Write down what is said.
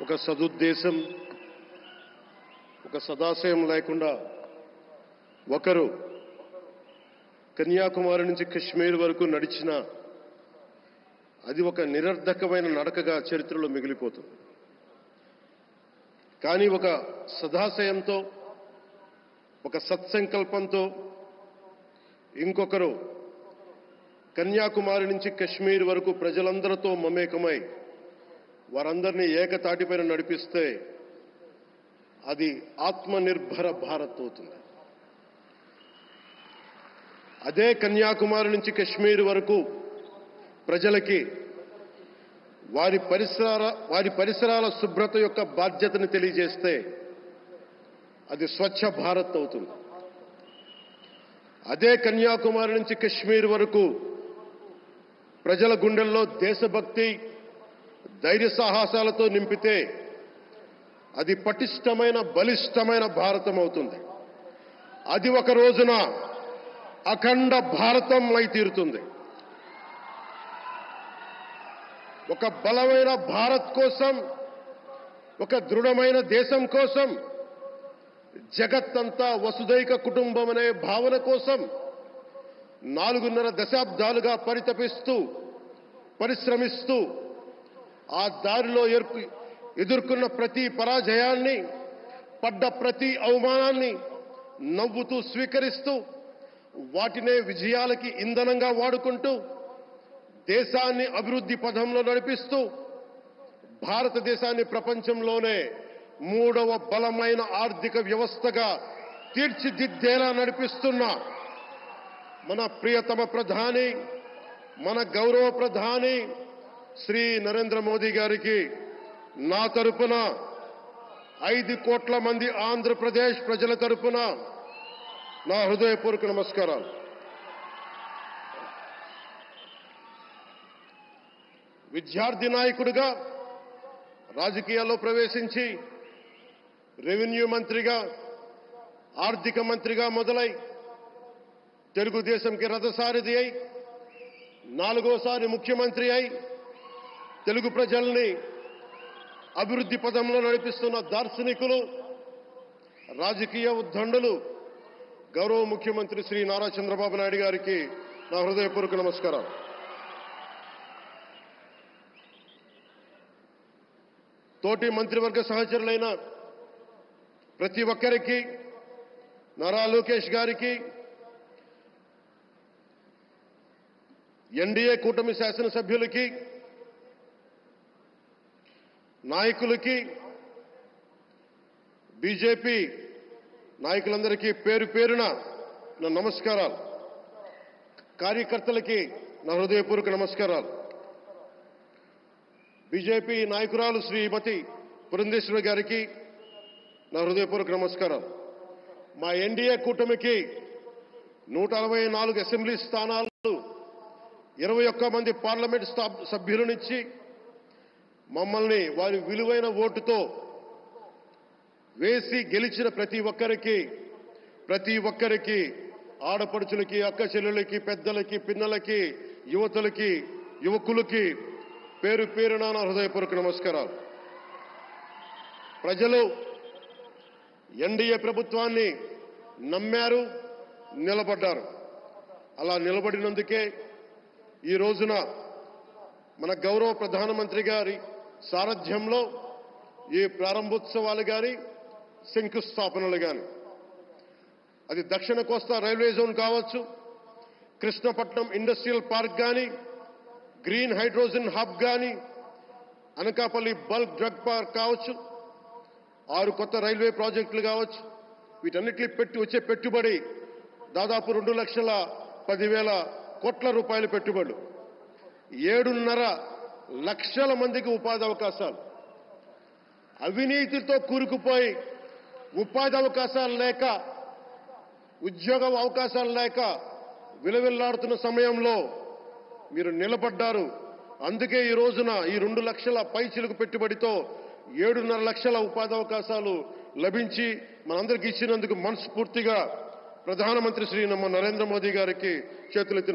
ఒక సదుద్దేశం, ఒక సదాశయం లేకుండా ఒకరు కన్యాకుమారి నుంచి కశ్మీర్ వరకు నడిచిన అది ఒక నిరర్ధకమైన నడకగా చరిత్రలో మిగిలిపోతుంది. కానీ ఒక సదాశయంతో, ఒక సత్సంకల్పంతో ఇంకొకరు కన్యాకుమారి నుంచి కశ్మీర్ వరకు ప్రజలందరితో మమేకమై వారందరినీ ఏకతాటిపైన నడిపిస్తే అది ఆత్మనిర్భర భారత్ అవుతుంది. అదే కన్యాకుమారి నుంచి కశ్మీర్ వరకు ప్రజలకి వారి పరిసరాల శుభ్రత యొక్క బాధ్యతను తెలియజేస్తే అది స్వచ్ఛ భారత్ అవుతుంది. అదే కన్యాకుమారి నుంచి కశ్మీర్ వరకు ప్రజల గుండెల్లో దేశభక్తి, ధైర్య సాహసాలతో నింపితే అది పటిష్టమైన, బలిష్టమైన భారతం అవుతుంది. అది ఒక రోజున అఖండ భారతం అయి తీరుతుంది. ఒక బలమైన భారత్ కోసం, ఒక దృఢమైన దేశం కోసం, జగత్తంతా వసుదైక కుటుంబం అనే భావన కోసం 4.5 దశాబ్దాలుగా పరితపిస్తూ, పరిశ్రమిస్తూ ఆ దారిలో ఎదుర్కొన్న ప్రతి పరాజయాన్ని, పడ్డ ప్రతి అవమానాన్ని నవ్వుతూ స్వీకరిస్తూ, వాటినే విజయాలకి ఇంధనంగా వాడుకుంటూ, దేశాన్ని అభివృద్ధి పథంలో నడిపిస్తూ, భారతదేశాన్ని ప్రపంచంలోనే 3వ బలమైన ఆర్థిక వ్యవస్థగా తీర్చిదిద్దేలా నడిపిస్తున్న మన ప్రియతమ ప్రధాని, మన గౌరవ ప్రధాని శ్రీ నరేంద్ర మోదీ గారికి నా తరపున 5 కోట్ల మంది ఆంధ్రప్రదేశ్ ప్రజల తరపున నా హృదయపూర్వక నమస్కారాలు. విద్యార్థి నాయకుడిగా రాజకీయాల్లో ప్రవేశించి రెవెన్యూ మంత్రిగా, ఆర్థిక మంత్రిగా మొదలై తెలుగుదేశంకి రథసారథి అయి 4వసారి ముఖ్యమంత్రి అయి తెలుగు ప్రజల్ని అభివృద్ధి పదంలో నడిపిస్తున్న దార్శనికులు, రాజకీయ ఉద్దండులు గౌరవ ముఖ్యమంత్రి శ్రీ నారా చంద్రబాబు నాయుడు గారికి నా హృదయపూర్వక నమస్కారం. తోటి మంత్రివర్గ సహచరులైన ప్రతి ఒక్కరికి, నారా లోకేష్ గారికి, ఎన్డీఏ కూటమి శాసనసభ్యులకి, నాయకులకి, బీజేపీ నాయకులందరికీ పేరు పేరున నా నమస్కారాలు. కార్యకర్తలకి నా హృదయపూర్వక నమస్కారాలు. బీజేపీ నాయకురాలు శ్రీమతి పురంధేశ్వరి గారికి నా హృదయపూర్వక నమస్కారాలు. మా ఎన్డీఏ కూటమికి 164 అసెంబ్లీ స్థానాలు, 21 మంది పార్లమెంట్ సభ్యులనిచ్చి మమ్మల్ని వారి విలువైన ఓటుతో వేసి గెలిచిన ప్రతి ఒక్కరికి ఆడపడుచులకి, అక్క చెల్లెలకి, పెద్దలకి, పిన్నలకి, యువతులకి, యువకులకి పేరు పేరున నా హృదయపూర్వక నమస్కారాలు. ప్రజలు ఎన్డీఏ ప్రభుత్వాన్ని నమ్మారు, నిలబడ్డారు. అలా నిలబడినందుకే ఈ రోజున మన గౌరవ ప్రధానమంత్రి గారి సారథ్యంలో ఈ ప్రారంభోత్సవాలు కానీ, శంకుస్థాపనలు కానీ, అది దక్షిణ కోస్తా రైల్వే జోన్ కావచ్చు, కృష్ణపట్నం ఇండస్ట్రియల్ పార్క్ కానీ, గ్రీన్ హైడ్రోజన్ హబ్ కానీ, అనకాపల్లి బల్క్ డ్రగ్ పార్క్ కావచ్చు, 6 కొత్త రైల్వే ప్రాజెక్టులు కావచ్చు, వీటన్నిటిని వచ్చే పెట్టుబడి దాదాపు 2,10,000 కోట్ల రూపాయల పెట్టుబడులు, 7.5 లక్షల మందికి ఉపాధి అవకాశాలు. అవినీతితో కూరుకుపోయి ఉపాధి అవకాశాలు లేక, ఉద్యోగ అవకాశాలు లేక విలవిల్లాడుతున్న సమయంలో మీరు నిలబడ్డారు. అందుకే ఈ రోజున ఈ 2 లక్షల పైచిలుకు పెట్టుబడితో 7.5 లక్షల ఉపాధి అవకాశాలు లభించి మనందరికీ ఇచ్చినందుకు మనస్ఫూర్తిగా ప్రధానమంత్రి శ్రీ నరేంద్ర మోదీ గారికి చేతులెత్తి